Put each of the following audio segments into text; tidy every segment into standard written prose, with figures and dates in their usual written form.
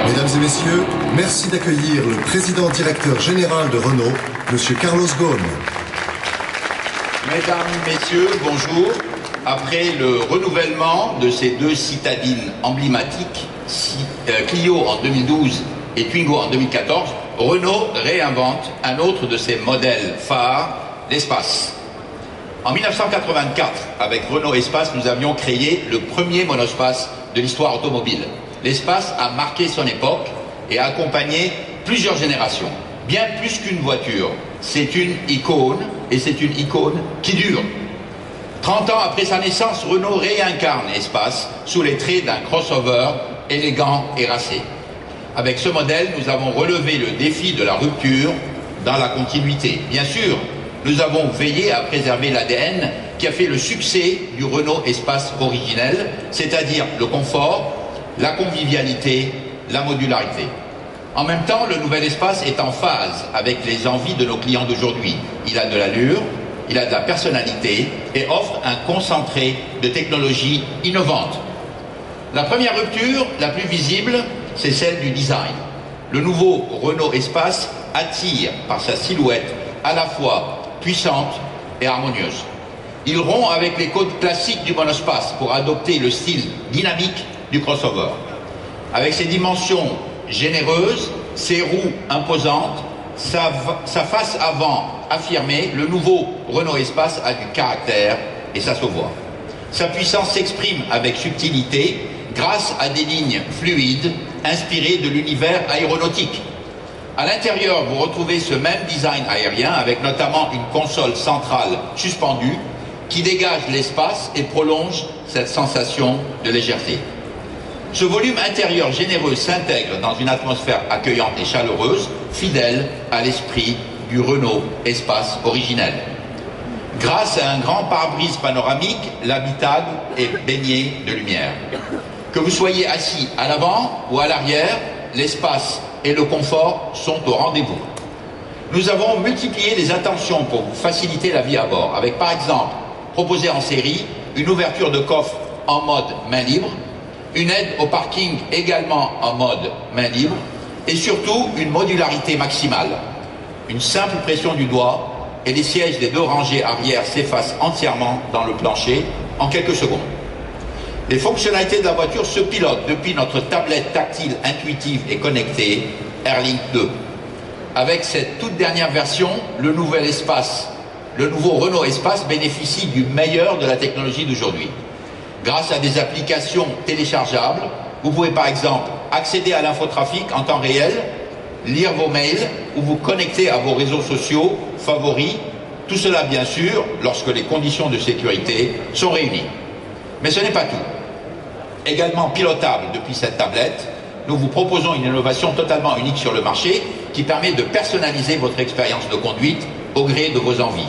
Mesdames et messieurs, merci d'accueillir le président-directeur général de Renault, M. Carlos Ghosn. Mesdames, Messieurs, bonjour. Après le renouvellement de ces deux citadines emblématiques, Clio en 2012 et Twingo en 2014, Renault réinvente un autre de ses modèles phares, l'Espace. En 1984, avec Renault Espace, nous avions créé le premier monospace de l'histoire automobile. L'Espace a marqué son époque et a accompagné plusieurs générations. Bien plus qu'une voiture, c'est une icône, et c'est une icône qui dure. 30 ans après sa naissance, Renault réincarne Espace sous les traits d'un crossover élégant et racé. Avec ce modèle, nous avons relevé le défi de la rupture dans la continuité. Bien sûr, nous avons veillé à préserver l'ADN qui a fait le succès du Renault Espace originel, c'est-à-dire le confort, la convivialité, la modularité. En même temps, le nouvel Espace est en phase avec les envies de nos clients d'aujourd'hui. Il a de l'allure, il a de la personnalité et offre un concentré de technologies innovantes. La première rupture, la plus visible, c'est celle du design. Le nouveau Renault Espace attire par sa silhouette à la fois puissante et harmonieuse. Il rompt avec les codes classiques du monospace pour adopter le style dynamique du crossover. Avec ses dimensions généreuses, ses roues imposantes, sa face avant affirmée, le nouveau Renault Espace a du caractère et ça se voit. Sa puissance s'exprime avec subtilité grâce à des lignes fluides inspirées de l'univers aéronautique. À l'intérieur, vous retrouvez ce même design aérien avec notamment une console centrale suspendue qui dégage l'espace et prolonge cette sensation de légèreté. Ce volume intérieur généreux s'intègre dans une atmosphère accueillante et chaleureuse, fidèle à l'esprit du Renault Espace originel. Grâce à un grand pare-brise panoramique, l'habitable est baigné de lumière. Que vous soyez assis à l'avant ou à l'arrière, l'espace et le confort sont au rendez-vous. Nous avons multiplié les attentions pour vous faciliter la vie à bord, avec par exemple, proposé en série, une ouverture de coffre en mode main libre, une aide au parking également en mode main libre, et surtout une modularité maximale. Une simple pression du doigt et les sièges des deux rangées arrière s'effacent entièrement dans le plancher en quelques secondes. Les fonctionnalités de la voiture se pilotent depuis notre tablette tactile intuitive et connectée Airlink 2. Avec cette toute dernière version, le nouveau Renault Espace bénéficie du meilleur de la technologie d'aujourd'hui. Grâce à des applications téléchargeables, vous pouvez par exemple accéder à l'infotrafic en temps réel, lire vos mails ou vous connecter à vos réseaux sociaux favoris. Tout cela, bien sûr, lorsque les conditions de sécurité sont réunies. Mais ce n'est pas tout. Également pilotable depuis cette tablette, nous vous proposons une innovation totalement unique sur le marché qui permet de personnaliser votre expérience de conduite au gré de vos envies.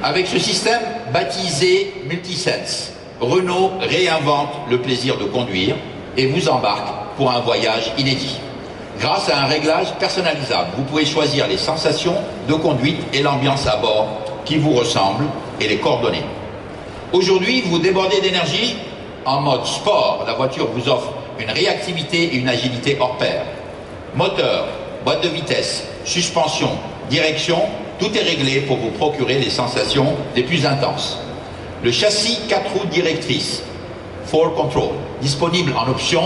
Avec ce système baptisé Multisense, Renault réinvente le plaisir de conduire et vous embarque pour un voyage inédit. Grâce à un réglage personnalisable, vous pouvez choisir les sensations de conduite et l'ambiance à bord qui vous ressemblent et les coordonner. Aujourd'hui, vous débordez d'énergie. En mode sport, la voiture vous offre une réactivité et une agilité hors pair. Moteur, boîte de vitesse, suspension, direction, tout est réglé pour vous procurer les sensations les plus intenses. Le châssis 4 roues directrices, 4 Control, disponible en option,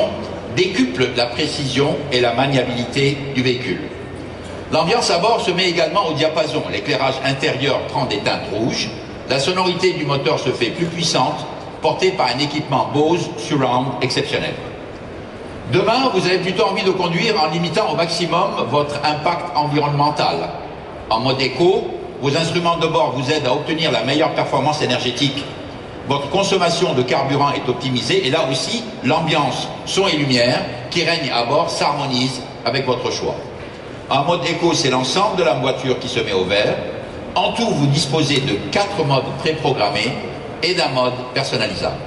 décuple la précision et la maniabilité du véhicule. L'ambiance à bord se met également au diapason. L'éclairage intérieur prend des teintes rouges. La sonorité du moteur se fait plus puissante, portée par un équipement Bose Surround exceptionnel. Demain, vous avez plutôt envie de conduire en limitant au maximum votre impact environnemental. En mode éco, vos instruments de bord vous aident à obtenir la meilleure performance énergétique. Votre consommation de carburant est optimisée et là aussi, l'ambiance, son et lumière qui règne à bord s'harmonise avec votre choix. En mode éco, c'est l'ensemble de la voiture qui se met au vert. En tout, vous disposez de 4 modes préprogrammés et d'un mode personnalisable.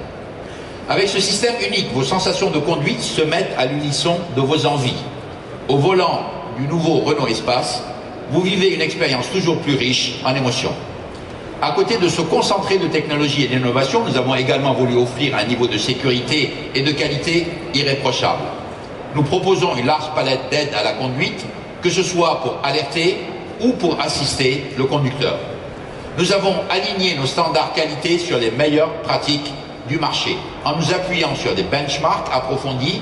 Avec ce système unique, vos sensations de conduite se mettent à l'unisson de vos envies. Au volant du nouveau Renault Espace, vous vivez une expérience toujours plus riche en émotions. À côté de ce concentré de technologie et d'innovation, nous avons également voulu offrir un niveau de sécurité et de qualité irréprochable. Nous proposons une large palette d'aides à la conduite, que ce soit pour alerter ou pour assister le conducteur. Nous avons aligné nos standards qualité sur les meilleures pratiques du marché, en nous appuyant sur des benchmarks approfondis,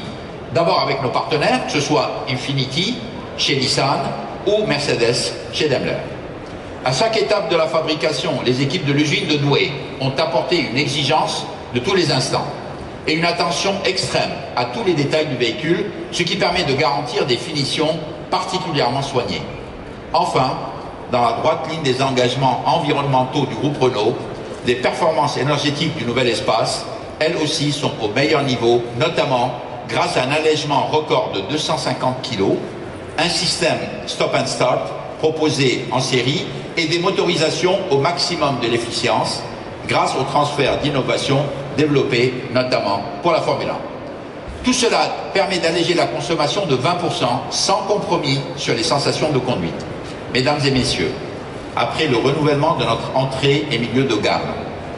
d'abord avec nos partenaires, que ce soit Infiniti chez Nissan ou Mercedes chez Daimler. À chaque étape de la fabrication, les équipes de l'usine de Douai ont apporté une exigence de tous les instants et une attention extrême à tous les détails du véhicule, ce qui permet de garantir des finitions particulièrement soignées. Enfin, dans la droite ligne des engagements environnementaux du groupe Renault, les performances énergétiques du nouvel Espace, elles aussi, sont au meilleur niveau, notamment grâce à un allègement record de 250 kg, un système stop and start proposé en série et des motorisations au maximum de l'efficience grâce au transfert d'innovation développé notamment pour la Formule 1. Tout cela permet d'alléger la consommation de 20% sans compromis sur les sensations de conduite. Mesdames et messieurs, après le renouvellement de notre entrée et milieu de gamme,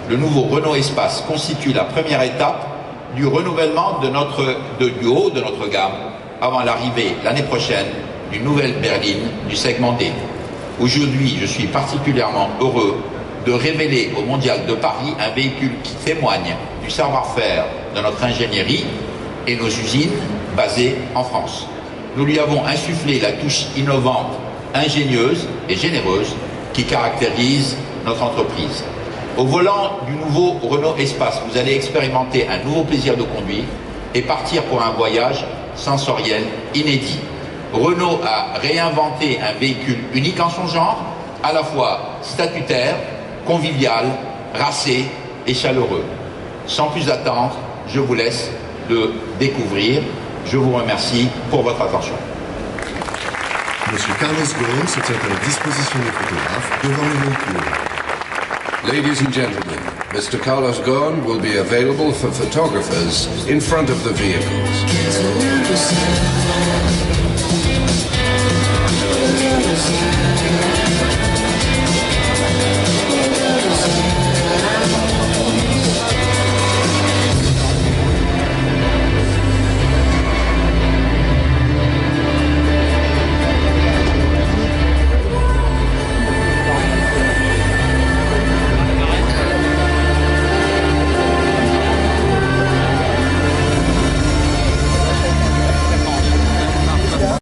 le nouveau Renault Espace constitue la première étape du renouvellement du haut de notre gamme avant l'arrivée l'année prochaine d'une nouvelle berline du segment D. Aujourd'hui, je suis particulièrement heureux de révéler au Mondial de Paris un véhicule qui témoigne du savoir-faire de notre ingénierie et nos usines basées en France. Nous lui avons insufflé la touche innovante, ingénieuse et généreuse qui caractérise notre entreprise. Au volant du nouveau Renault Espace, vous allez expérimenter un nouveau plaisir de conduire et partir pour un voyage sensoriel inédit. Renault a réinventé un véhicule unique en son genre, à la fois statutaire, convivial, racé et chaleureux. Sans plus attendre, je vous laisse le découvrir. Je vous remercie pour votre attention. Monsieur Carlos Ghosn se tient à la disposition des photographes devant le véhicule. Ladies and gentlemen, Mr. Carlos Ghosn will be available for photographers in front of the vehicles.